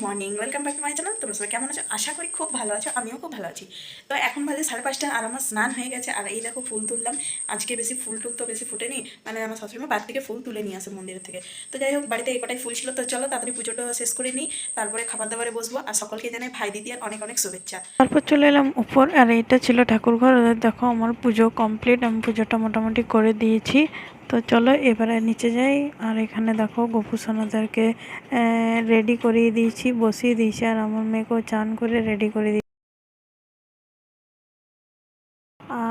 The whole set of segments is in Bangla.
Morning, welcome back to my channel. তোমরা সবাই কেমন আছো? আশা করি খুব ভালো আছো, আমিও খুব ভালো আছি। তো এখন বাজে 5:30 আর আমার স্নান হয়ে গেছে। আর এই দেখো ফুল তুললাম। আজকে বেশি ফুল টুল তো বেশি ফুটেনি, মানে আমার শাশুড়িমা বাড়ি থেকে ফুল তুলে নিয়ে আসে মন্দিরের থেকে। তো যাই হোক, বাড়িতে এই কটাই ফুল ছিল। তো চলো তাড়াতাড়ি পুজোটা শেষ করে নিই, তারপরে খাবার দাবারে বসবো। আর সকলকে জানাই ভাই দিদি আর অনেক অনেক শুভেচ্ছা। তারপর চলে এলাম উপর, আর এটা ছিল ঠাকুরঘর। দেখো আমার পুজো কমপ্লিট, আমি পুজোটা মোটামুটি করে দিয়েছি। তো চলো এবারে নিচে যাই। আর এখানে দেখো গোপুসোনাদেরকে রেডি করিয়ে দিয়েছি, বসিয়ে দিয়েছি, আর আমার মেয়েকেও চান করে রেডি করে দিয়েছি।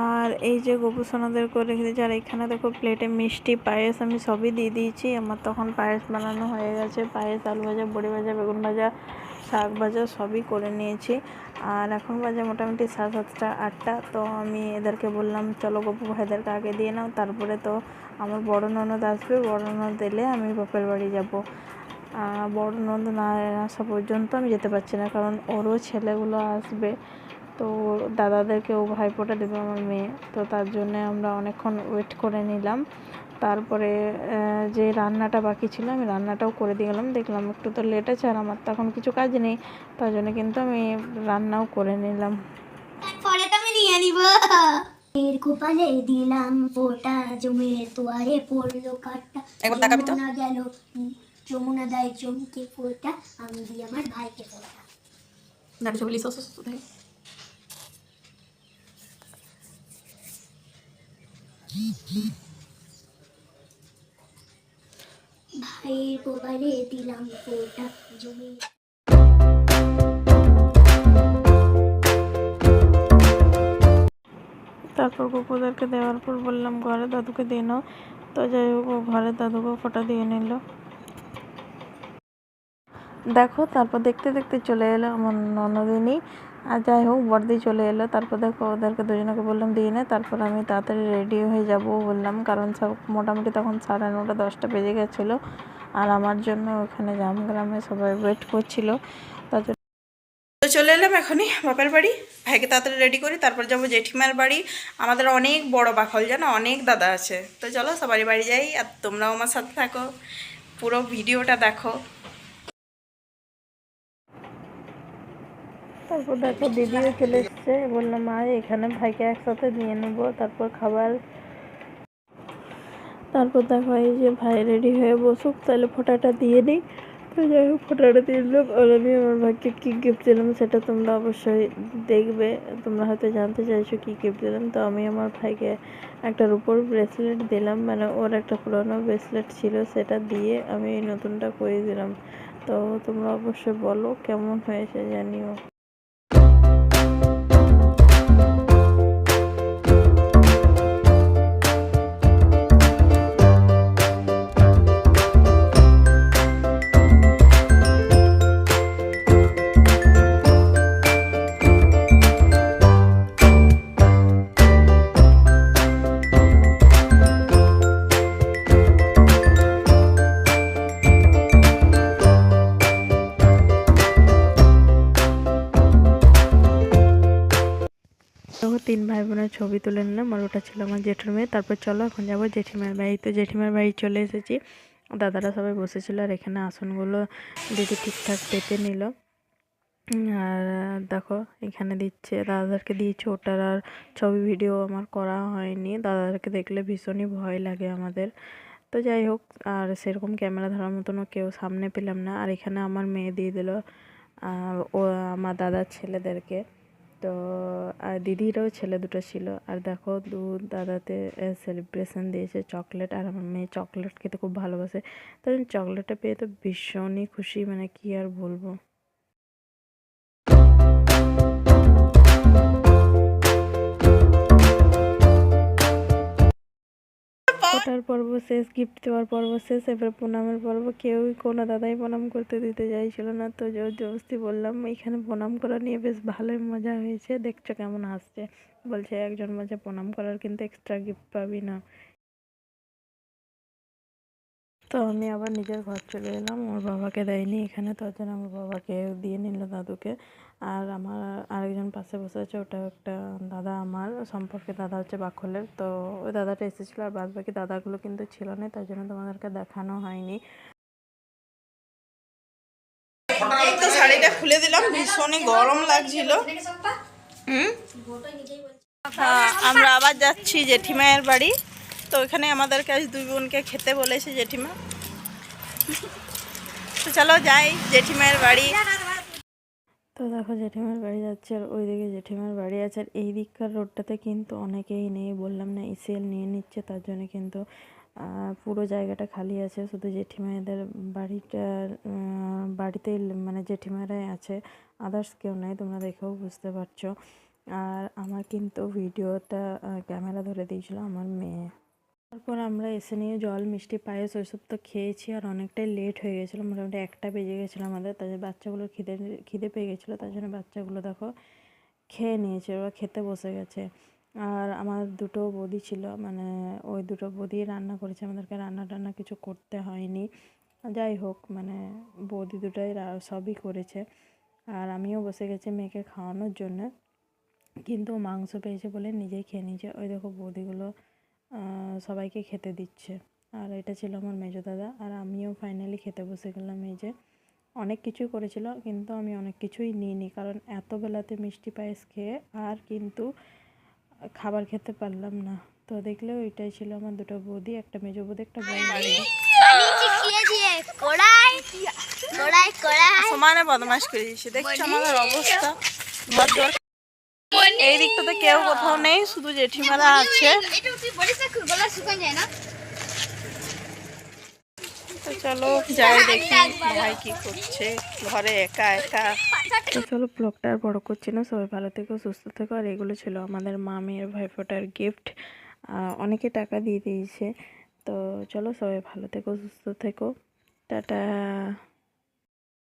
আর এই যে গোপুসোনাদের করে রেখে দিয়েছি। আর এখানে দেখো প্লেটে মিষ্টি, পায়েস আমি সবই দিয়ে দিয়েছি। আমার তখন পায়েস বানানো হয়ে গেছে। পায়েস, আলু ভাজা, বড়ি ভাজা, বেগুন ভাজা, শাক ভাজা সবই করে নিয়েছি। আর এখন বাজে মোটামুটি 7:30 8টা। তো আমি এদেরকে বললাম চলো গপু ভাইদেরকে আগে দিয়ে নাও, তারপরে তো আমার বড় ননদ আসবে। বড় ননদ এলে আমি বাপের বাড়ি যাব। বড় ননদ না আসা পর্যন্ত আমি যেতে পারছি না, কারণ ওরও ছেলেগুলো আসবে। তো দাদাদেরকে ও ভাইফোঁটা দেবে আমার মেয়ে। তো তার জন্যে আমরা অনেকক্ষণ ওয়েট করে নিলাম। তারপরে যে রান্নাটা বাকি ছিল আমি রান্নাটাও করে দিয়ে গেলাম। দেখলাম একটু তো লেট আছে, আর আমার তো এখন কিছু কাজ নেই, তার জন্য কিন্তু আমি রান্নাও করে নিলাম। পরে তো আমি নিয়ে নিব। এর কপালে দিলাম ফোঁটা, জমে তোয়ারে পড়লো কাটা। একবার তাকাবি তো। যমুনা গেল যমুনা দেয় জমকে ফোঁটা, আমি দিই আমার ভাইকে ফোঁটা। দাঁড়িয়ে ছবি লিখো দেখে। ভাইয়ের কপালে দিলাম ফোঁটা, জমে। তারপর কুকুরদেরকে দেওয়ার পর বললাম ঘরে দাদুকে দিয়ে নাও। তো যাই হোক, ঘরে দাদুকে ফোঁটা দিয়ে নিল। দেখো তারপর দেখতে দেখতে চলে এলো আমার ননদিনী। আর যাই হোক, বর্দি চলে এলো। তারপর দেখো ওদেরকে দুজনকে বললাম দিয়ে নে, তারপর আমি তাড়াতাড়ি রেডি হয়ে যাব বললাম, কারণ সব মোটামুটি তখন 9:30 10টা বেজে গেছিলো। আর আমার জন্য ওখানে জামগ্রামে সবাই ওয়েট করছিল, তার জন্য। তো চলে এলাম এখনই বাপের বাড়ি। ভাইকে তাড়াতাড়ি রেডি করি, তারপর যাবো জেঠিমার বাড়ি। আমাদের অনেক বড় বাকল, জানো, অনেক দাদা আছে। তো চলো সবারই বাড়ি যাই, আর তোমরাও আমার সাথে থাকো, পুরো ভিডিওটা দেখো। তারপর দেখো দিদিও চলে এসছে। বললাম আয় এখানে ভাইকে একসাথে নিয়ে নেবো, তারপর খাবার। তারপর দেখো এই যে ভাই রেডি হয়ে বসুক, তাহলে ফোঁটাটা দিয়ে নিই। তো যাই হোক, ফোঁটাটা দিয়ে দিলাম। আর আমি আমার ভাইকে কী গিফট দিলাম সেটা তোমরা অবশ্যই দেখবে। তোমরা হয়তো জানতে চাইছো কী গিফট দিলাম। তো আমি আমার ভাইকে একটা রূপোর ব্রেসলেট দিলাম, মানে ওর একটা পুরোনো ব্রেসলেট ছিল, সেটা দিয়ে আমি এই নতুনটা করে দিলাম। তো তোমরা অবশ্যই বলো কেমন হয়েছে, জানিও। তখন 3 ভাই বোনের ছবি তুলে নিলাম, আর ওটা ছিল আমার জেঠুর মেয়ে। তারপর চলো এখন যাবো জেঠিমার বাড়ি। তো জেঠিমার বাড়ি চলে এসেছি। দাদারা সবাই বসেছিল, আর এখানে আসনগুলো দিদি ঠিকঠাক পেতে নিল। আর দেখো এখানে দিচ্ছে, দাদাদেরকে দিয়েছে ওটার। আর ছবি ভিডিও আমার করা হয়নি, দাদাদেরকে দেখলে ভীষণই ভয় লাগে আমাদের। তো যাই হোক, আর সেরকম ক্যামেরা ধরার মতনও কেউ সামনে পেলাম না। আর এখানে আমার মেয়ে দিয়ে দিল ও আমার দাদার ছেলেদেরকে। তো আর দিদিরও ছেলে দুটো ছিল। আর দেখো দাদাতে সেলিব্রেশন দিয়েছে চকলেট, আর আমার মেয়ে চকলেট খেতে খুব ভালোবাসে। তো চকলেটটা পেয়ে তো ভীষণই খুশি, মানে কি আর বলবো। ফোটার পর্ব শেষ, গিফট দেওয়ার পর্ব শেষ, এবার প্রণামের পর্ব। কেউই কোনো দাদাই প্রণাম করতে দিতে চাইছিল না। তো জোর জবরদস্তি বললাম। এখানে প্রণাম করা নিয়ে বেশ ভালোই মজা হয়েছে, দেখছো কেমন হাসছে। বলছে একজন বলছে প্রণাম করার কিন্তু এক্সট্রা গিফট পাবি না। তো আমি আবার নিজের ঘর চলে এলাম, ওর বাবাকে দেয়নি এখানে, তার জন্য আমার বাবাকে দিয়ে নিল দাদুকে। আর আমার আরেকজন পাশে বসে আছে, ওটা একটা দাদা, আমার সম্পর্কে দাদা, হচ্ছে বাকলের। তো ওই দাদাটা এসেছিলো, আর বাদ বাকি দাদাগুলো কিন্তু ছিল না, তার জন্য তোমাদেরকে দেখানো হয়নি। তো শাড়িটা খুলে দিলাম, ভীষণই গরম লাগছিল। আমরা আবার যাচ্ছি জেঠিমায়ের বাড়ি। তো ওখানে আমাদেরকে আজ দুই বোনকে খেতে বলেছে জেঠিমা। তো চলো যাই জেঠিমায়ের বাড়ি। তো দেখো জেঠিমার বাড়ি যাচ্ছে, আর ওইদিকে জেঠিমার বাড়ি আছে। আর এই দিককার রোডটাতে কিন্তু অনেকেই নেই, বললাম না ইসিএল নিয়ে নিচ্ছে, তার জন্য কিন্তু পুরো জায়গাটা খালি আছে। শুধু জেঠিমাদের বাড়িতেই মানে জেঠিমারাই আছে, আদার্স কেউ নেই, তোমরা দেখেও বুঝতে পারছো। আর আমার কিন্তু ভিডিওটা ক্যামেরা ধরে দিয়েছিল আমার মেয়ে। তারপর আমরা এসে নিয়ে জল মিষ্টি পায়েস ওইসব তো খেয়েছি, আর অনেকটাই লেট হয়ে গেছিলো, মোটামুটি 1টা বেজে গেছিলো আমাদের। তার জন্য বাচ্চাগুলোর খিদে পেয়ে গেছিলো, তার জন্য বাচ্চাগুলো দেখো খেয়ে নিয়েছে, ওরা খেতে বসে গেছে। আর আমার দুটো বৌদি ছিল, মানে ওই দুটো বৌদি রান্না করেছে, আমাদেরকে রান্না টান্না কিছু করতে হয়নি। যাই হোক, মানে বৌদি দুটোই সবই করেছে। আর আমিও বসে গেছি মেয়েকে খাওয়ানোর জন্য, কিন্তু মাংস পেয়েছে বলে নিজেই খেয়ে নিয়েছে। ওই দেখো বৌদিগুলো সবাইকে খেতে দিচ্ছে। আর এটা ছিল আমার মেজো দাদা, আর আমিও ফাইনালি খেতে বসে গেলাম। এই যে অনেক কিছুই করেছিল, কিন্তু আমি অনেক কিছুই নিইনি, কারণ এত বেলাতে মিষ্টি পায়েস খেয়ে আর কিন্তু খাবার খেতে পারলাম না। তো দেখলে ওইটাই ছিল আমার দুটো বৌদি, একটা মেজো বৌদি, একটা বড় বৌদি। সমানে বদমাশ করে দিয়েছে, দেখছো আমাদের অবস্থা। এই দিকটাতে কেউ কোথাও নেই, শুধু জেঠিমারা আছে। তো চলো যাই দেখি ভাই কি করছে ঘরে একা একা। তো চলো ব্লগটা আর বড় করছি না, সবাই ভালো থেকো, সুস্থ থেকো। আর এগুলো ছিল আমাদের মামের ভাইফোঁটার গিফট, অনেকে টাকা দিয়ে দিয়েছে। তো চলো সবাই ভালো থেকো, সুস্থ থেকো, টাটা।